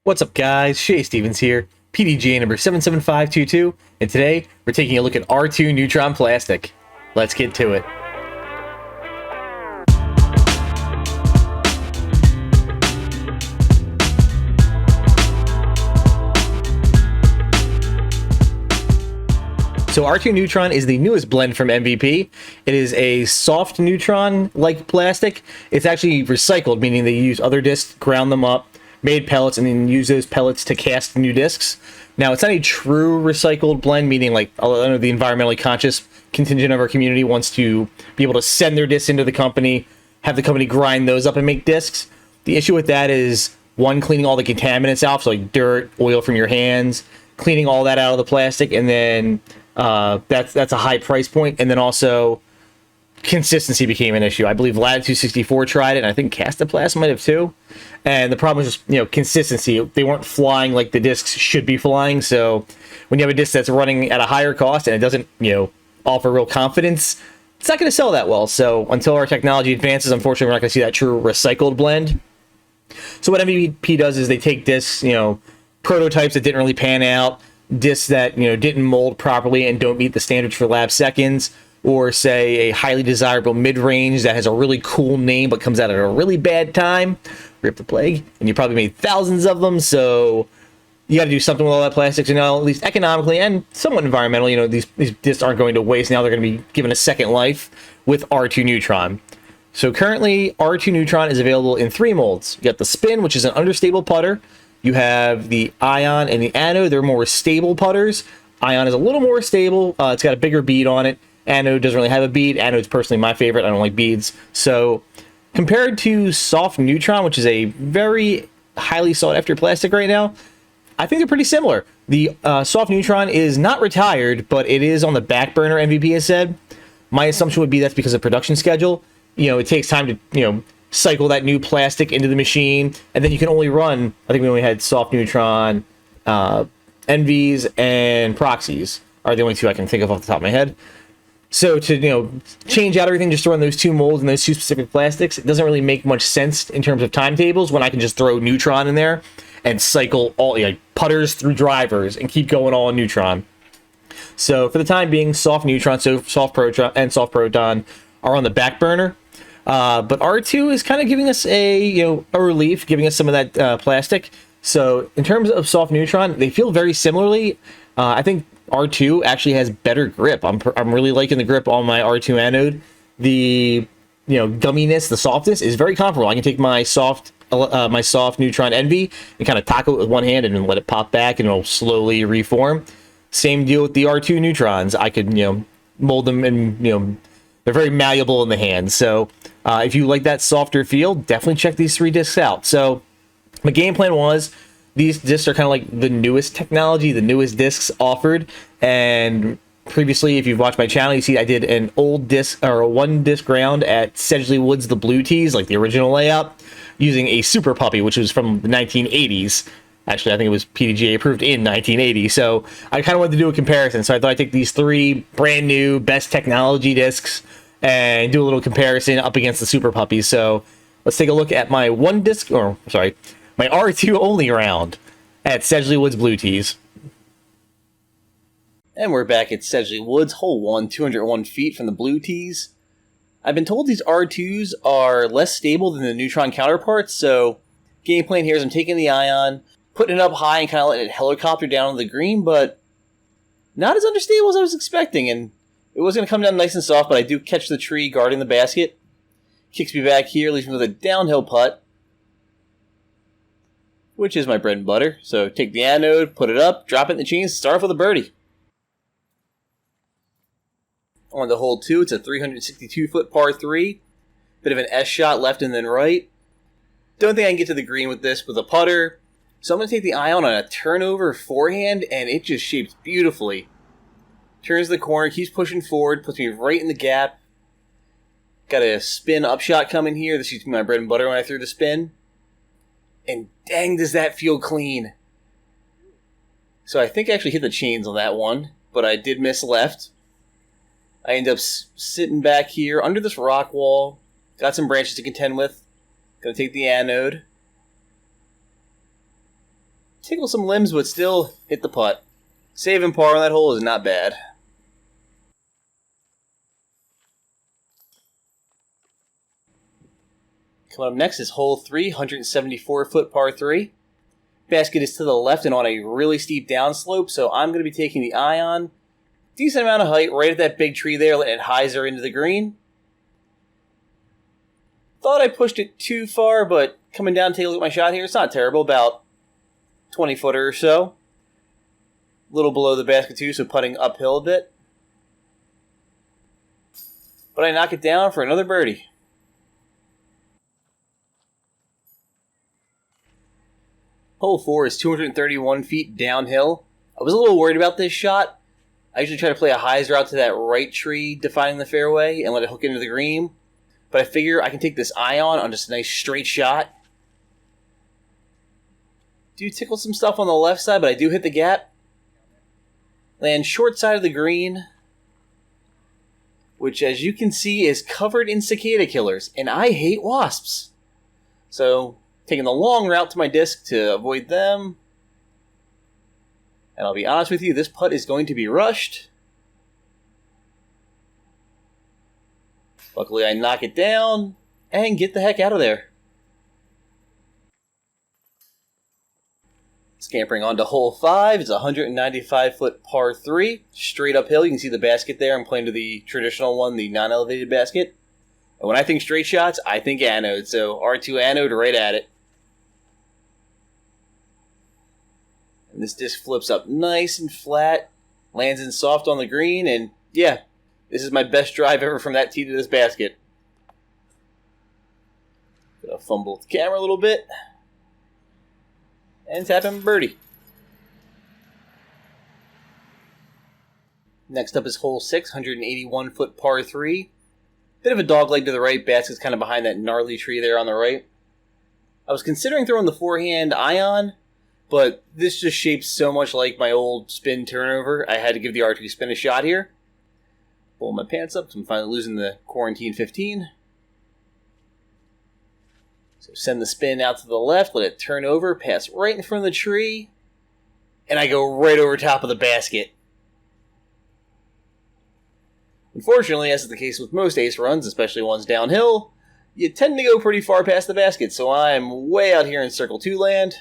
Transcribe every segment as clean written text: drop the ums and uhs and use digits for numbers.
What's up, guys? Shay Stevens here, PDGA number 77522, and today we're taking a look at R2 Neutron plastic. Let's get to it. So R2 Neutron is the newest blend from MVP. It is a soft neutron-like plastic. It's actually recycled, meaning they use other discs, ground them up, made pellets, and then use those pellets to cast new discs. Now, it's not a true recycled blend, meaning like I know the environmentally conscious contingent of our community wants to be able to send their discs into the company, have the company grind those up and make discs. The issue with that is, one, cleaning all the contaminants out, so like dirt, oil from your hands, cleaning all that out of the plastic, and then that's a high price point. And then also consistency became an issue. I believe Latitude 64 tried it, and I think Castaplast might have too. And the problem is just, consistency. They weren't flying like the discs should be flying. So when you have a disc that's running at a higher cost and it doesn't, offer real confidence, it's not going to sell that well. So until our technology advances, unfortunately, we're not going to see that true recycled blend. So what MVP does is they take discs, prototypes that didn't really pan out, discs that didn't mold properly and don't meet the standards for lab seconds, or say a highly desirable mid-range that has a really cool name but comes out at a really bad time, Rip the Plague, and you probably made thousands of them. So you got to do something with all that plastic, at least economically and somewhat environmentally. These discs aren't going to waste. Now they're going to be given a second life with R2 Neutron. So currently R2 Neutron is available in three molds. You got the Spin, which is an understable putter. You have the Ion and the Anode. They're more stable putters. Ion is a little more stable. It's got a bigger bead on it. Anode doesn't really have a bead. Anode's personally my favorite. I don't like beads. So compared to Soft Neutron, which is a very highly sought after plastic right now, I think they're pretty similar. The Soft Neutron is not retired, but it is on the back burner, MVP has said. My assumption would be that's because of production schedule. It takes time to, cycle that new plastic into the machine, and then you can only run, I think we only had Soft Neutron, NVs, and Proxies are the only two I can think of off the top of my head. So to change out everything just to run those two molds and those two specific plastics, it doesn't really make much sense in terms of timetables when I can just throw Neutron in there and cycle all putters through drivers and keep going all in Neutron. So for the time being, Soft Neutron, so Soft Proton and Soft Proton are on the back burner. But R2 is kind of giving us a relief, giving us some of that plastic. So in terms of Soft Neutron, they feel very similarly. I think R2 actually has better grip. I'm really liking the grip on my R2 Anode. The gumminess, the softness is very comparable. I can take my Soft Neutron NV and kind of tackle it with one hand and then let it pop back and it'll slowly reform. Same deal with the R2 Neutrons. I could mold them and they're very malleable in the hand. So if you like that softer feel, definitely check these three discs out. So my game plan was, these discs are kind of like the newest technology, the newest discs offered. And previously, if you've watched my channel, you see I did an old disc or a one disc ground at Sedgley Woods, the blue tees, like the original layout, using a Super Puppy, which was from the 1980s. Actually, I think it was PDGA approved in 1980. So I kind of wanted to do a comparison. So I thought I'd take these three brand new best technology discs and do a little comparison up against the Super Puppies. So let's take a look at my my R2 only round at Sedgley Woods Blue Tees. And we're back at Sedgley Woods, hole 1, 201 feet from the Blue Tees. I've been told these R2s are less stable than the Neutron counterparts, so game plan here is I'm taking the Ion, putting it up high and kind of letting it helicopter down on the green, but not as understable as I was expecting, and it was going to come down nice and soft, but I do catch the tree guarding the basket. Kicks me back here, leaves me with a downhill putt, which is my bread and butter. So take the Anode, put it up, drop it in the chains, start off with a birdie. On to hole 2, it's a 362-foot par 3. Bit of an S shot left and then right. Don't think I can get to the green with this with a putter. So I'm going to take the Ion on a turnover forehand, and it just shapes beautifully. Turns the corner, keeps pushing forward, puts me right in the gap. Got a spin up shot coming here. This used to be my bread and butter when I threw the spin. And dang, does that feel clean. So I think I actually hit the chains on that one, but I did miss left. I end up sitting back here under this rock wall. Got some branches to contend with. Gonna take the Anode. Tickle some limbs, but still hit the putt. Saving par on that hole is not bad. Coming up next is hole 3, 174-foot par 3. Basket is to the left and on a really steep downslope, so I'm going to be taking the iron. Decent amount of height, right at that big tree there, letting it hyzer into the green. Thought I pushed it too far, but coming down to take a look at my shot here, it's not terrible, about 20-footer or so. A little below the basket too, so putting uphill a bit. But I knock it down for another birdie. Hole 4 is 231 feet downhill. I was a little worried about this shot. I usually try to play a hyzer out to that right tree defining the fairway and let it hook into the green. But I figure I can take this iron on just a nice straight shot. Do tickle some stuff on the left side, but I do hit the gap. Land short side of the green, which as you can see is covered in cicada killers, and I hate wasps. So, taking the long route to my disc to avoid them. And I'll be honest with you, this putt is going to be rushed. Luckily, I knock it down and get the heck out of there. Scampering on to hole 5. It's a 195-foot par 3. Straight uphill. You can see the basket there. I'm playing to the traditional one, the non-elevated basket. And when I think straight shots, I think anode. So R2 anode right at it. And this disc flips up nice and flat. Lands in soft on the green. And yeah, this is my best drive ever from that tee to this basket. Gonna fumble the camera a little bit. And tap in birdie. Next up is hole 6, 181-foot par 3. Bit of a dogleg to the right. Basket's kind of behind that gnarly tree there on the right. I was considering throwing the forehand ion, but this just shapes so much like my old spin turnover. I had to give the R2 spin a shot here. Pull my pants up because I'm finally losing the quarantine 15. So send the spin out to the left, let it turn over, pass right in front of the tree, and I go right over top of the basket. Unfortunately, as is the case with most ace runs, especially ones downhill, you tend to go pretty far past the basket, so I'm way out here in Circle 2 land.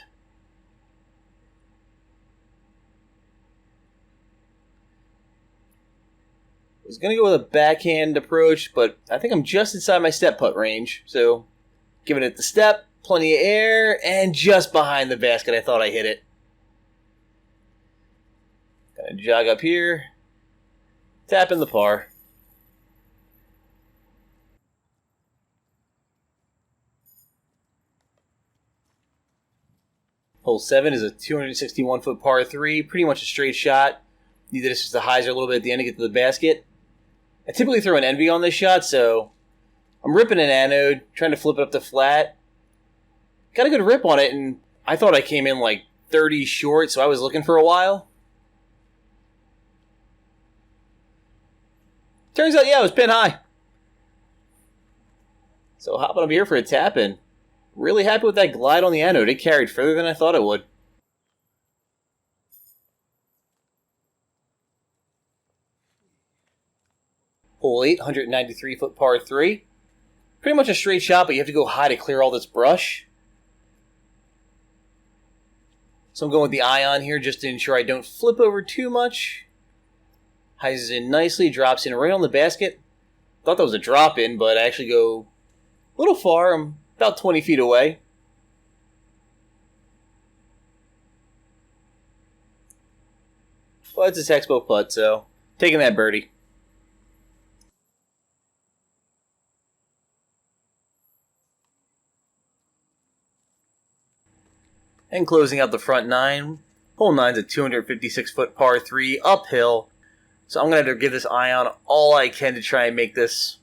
I was going to go with a backhand approach, but I think I'm just inside my step putt range, so giving it the step, plenty of air, and just behind the basket I thought I hit it. Gonna jog up here, tap in the par. Hole 7 is a 261-foot par 3, pretty much a straight shot. Needed just to hyzer a little bit at the end to get to the basket. I typically throw an envy on this shot, so I'm ripping an anode, trying to flip it up to flat. Got a good rip on it, and I thought I came in like 30 short, so I was looking for a while. Turns out, yeah, it was pin high. So hopping up here for a tap in. Really happy with that glide on the anode. It carried further than I thought it would. Hole 8, 193-foot par 3. Pretty much a straight shot, but you have to go high to clear all this brush. So I'm going with the ion here just to ensure I don't flip over too much. Hyzes in nicely, drops in right on the basket. Thought that was a drop in, but I actually go a little far. I'm about 20 feet away. Well, it's a textbook putt, so taking that birdie. And closing out the front 9, hole 9's a 256-foot par 3 uphill. So I'm going to have to give this ion all I can to try and make this.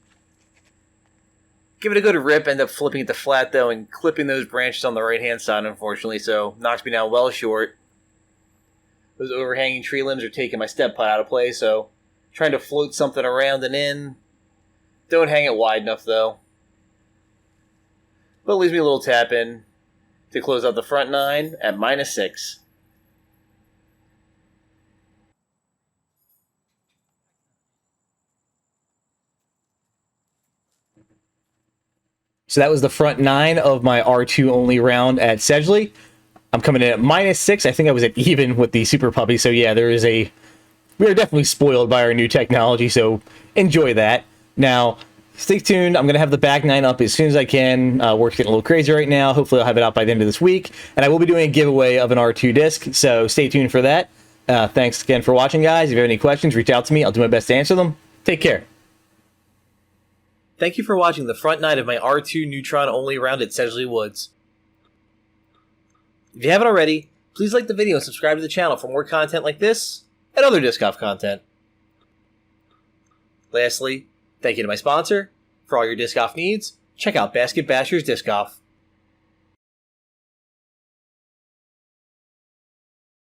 Give it a good rip, end up flipping it to flat though and clipping those branches on the right-hand side, unfortunately. So knocks me down well short. Those overhanging tree limbs are taking my step putt out of play, so trying to float something around and in. Don't hang it wide enough though. But it leaves me a little tap in to close out the front 9 at -6. So that was the front 9 of my R2 only round at Sedgley. I'm coming in at -6. I think I was at even with the Super Puppy. So yeah, we are definitely spoiled by our new technology, so enjoy that. Now, stay tuned. I'm going to have the back 9 up as soon as I can. Work's getting a little crazy right now. Hopefully I'll have it out by the end of this week. And I will be doing a giveaway of an R2 disc, so stay tuned for that. Thanks again for watching, guys. If you have any questions, reach out to me. I'll do my best to answer them. Take care. Thank you for watching the front 9 of my R2 Neutron only round at Sedgley Woods. If you haven't already, please like the video and subscribe to the channel for more content like this and other disc golf content. Lastly, thank you to my sponsor. For all your disc golf needs, check out Basket Bashers Disc Golf.